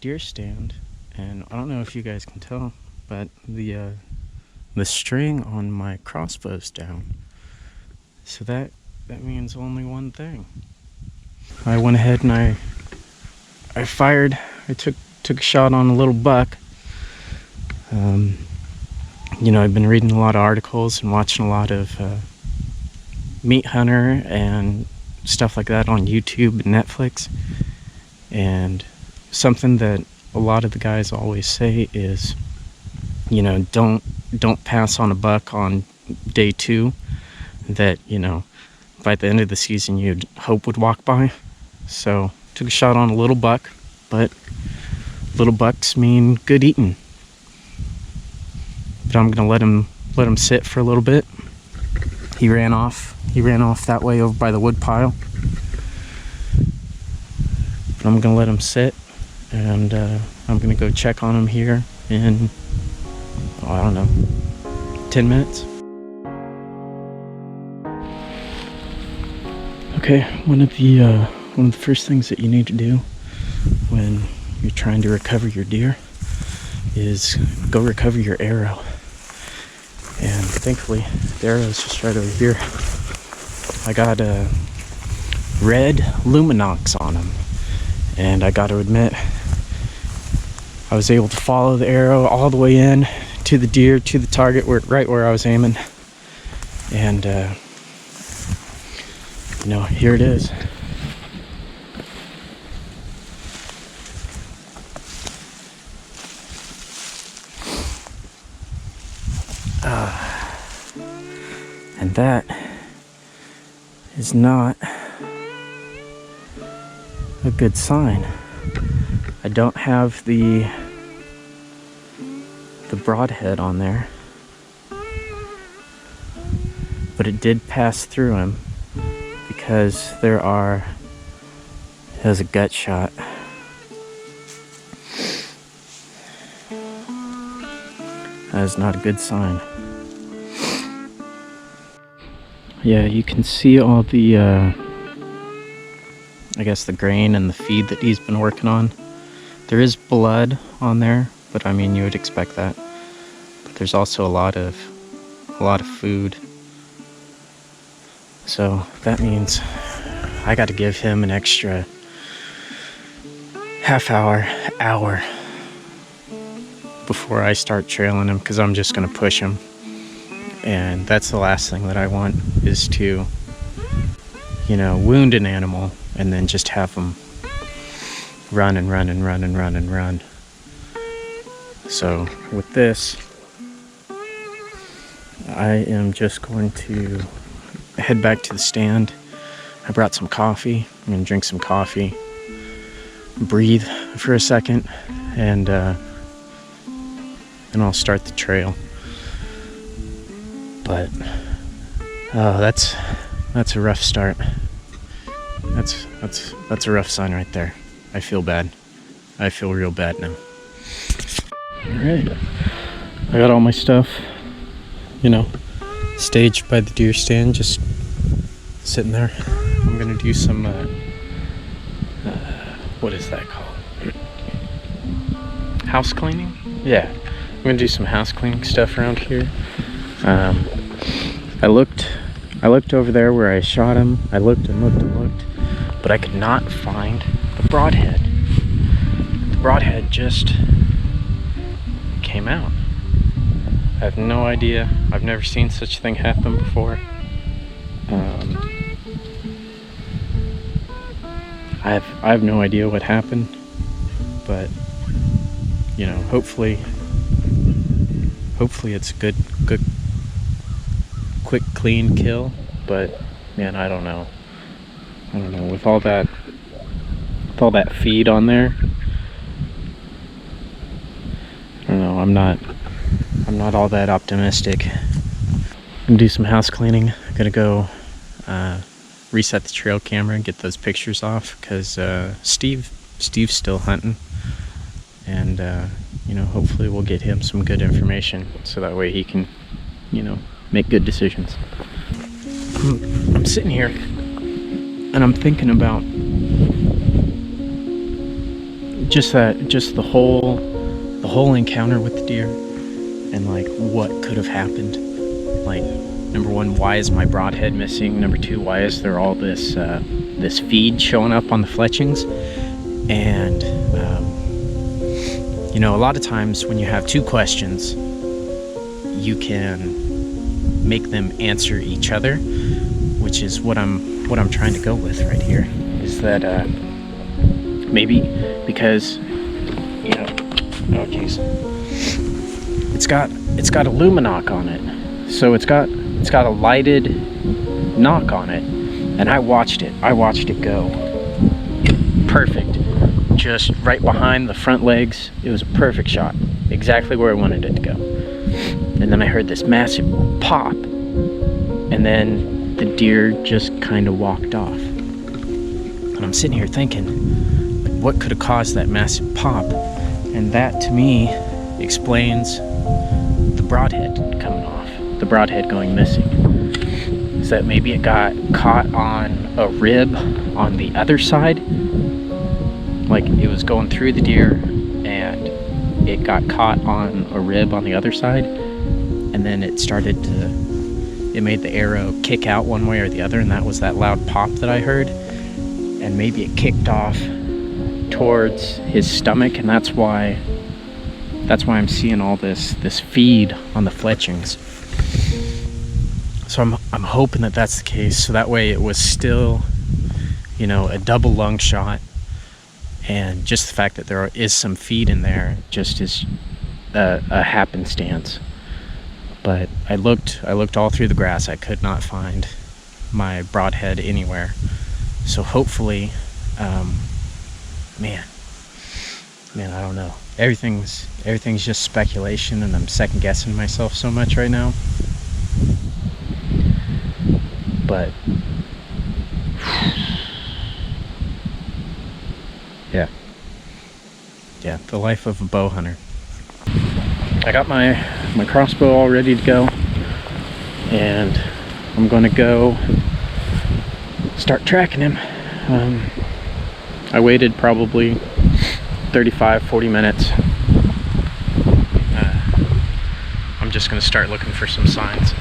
deer stand, and I don't know if you guys can tell, but the string on my crossbow's down. So that means only one thing. I went ahead and I fired. I took a shot on a little buck. You know, I've been reading a lot of articles and watching a lot of Meat Hunter and stuff like that on YouTube and Netflix. And something that a lot of the guys always say is, you know, don't pass on a buck on day 2 that, you know, by the end of the season you'd hope would walk by. So took a shot on a little buck, but little bucks mean good eating. But I'm gonna let him sit for a little bit. He ran off that way over by the wood pile. But I'm gonna let him sit, and I'm gonna go check on him here in, I don't know, 10 minutes. Okay, one of the first things that you need to do when you're trying to recover your deer is go recover your arrow. And thankfully, the arrow is just right over here. I got red Luminox on him, and I got to admit, I was able to follow the arrow all the way in to the deer, to the target, right where I was aiming. And you know, here it is. And that is not a good sign. I don't have the broadhead on there, but it did pass through him because has a gut shot. That is not a good sign. Yeah, you can see all the, I guess the grain and the feed that he's been working on. There is blood on there, but I mean, you would expect that. But there's also a lot of food. So that means I got to give him an extra half hour before I start trailing him, because I'm just going to push him. And that's the last thing that I want, is to, you know, wound an animal and then just have them run and run and run and run and run. So with this, I am just going to head back to the stand. I brought some coffee. I'm gonna drink some coffee, breathe for a second, and I'll start the trail. But that's a rough start. That's a rough sign right there. I feel bad. I feel real bad now. Alright, I got all my stuff, you know, staged by the deer stand, just sitting there. I'm gonna do some what is that called? House cleaning? Yeah, I'm gonna do some house cleaning stuff around here. I looked over there where I shot him. I looked and looked and looked, but I could not find the broadhead. The broadhead just came out. I have no idea. I've never seen such a thing happen before. I have no idea what happened, but you know, hopefully it's a good quick clean kill. But man, I don't know with all that feed on there. I don't know, I'm not all that optimistic. I'm gonna do some house cleaning. I'm gonna go reset the trail camera and get those pictures off, because Steve's still hunting, and you know, hopefully we'll get him some good information so that way he can, you know, make good decisions. I'm sitting here and I'm thinking about just the whole encounter with the deer, and like what could have happened. Like, number one, why is my broadhead missing? Number two, why is there all this this feed showing up on the fletchings? And you know, a lot of times when you have two questions, you can make them answer each other, which is what I'm trying to go with right here. Is that maybe because, you know, oh geez, it's got a luminoc on it, so it's got a lighted knock on it, and I watched it go perfect, just right behind the front legs. It was a perfect shot, exactly where I wanted it to go. And then I heard this massive pop, and then the deer just kind of walked off. And I'm sitting here thinking, like, what could have caused that massive pop? And that, to me, explains the broadhead coming off, the broadhead going missing. Is that maybe it got caught on a rib on the other side? Like, it was going through the deer and it got caught on a rib on the other side, and then it made the arrow kick out one way or the other, and that was that loud pop that I heard. And maybe it kicked off towards his stomach, and that's why I'm seeing all this feed on the fletchings. So I'm hoping that that's the case, so that way it was still, you know, a double lung shot, and just the fact that there is some feed in there just is a happenstance. But I looked all through the grass. I could not find my broadhead anywhere. So hopefully, man, I don't know. Everything's just speculation, and I'm second guessing myself so much right now. But yeah, the life of a bow hunter. I got my crossbow all ready to go, and I'm gonna go start tracking him. I waited probably 35-40 minutes. I'm just gonna start looking for some signs.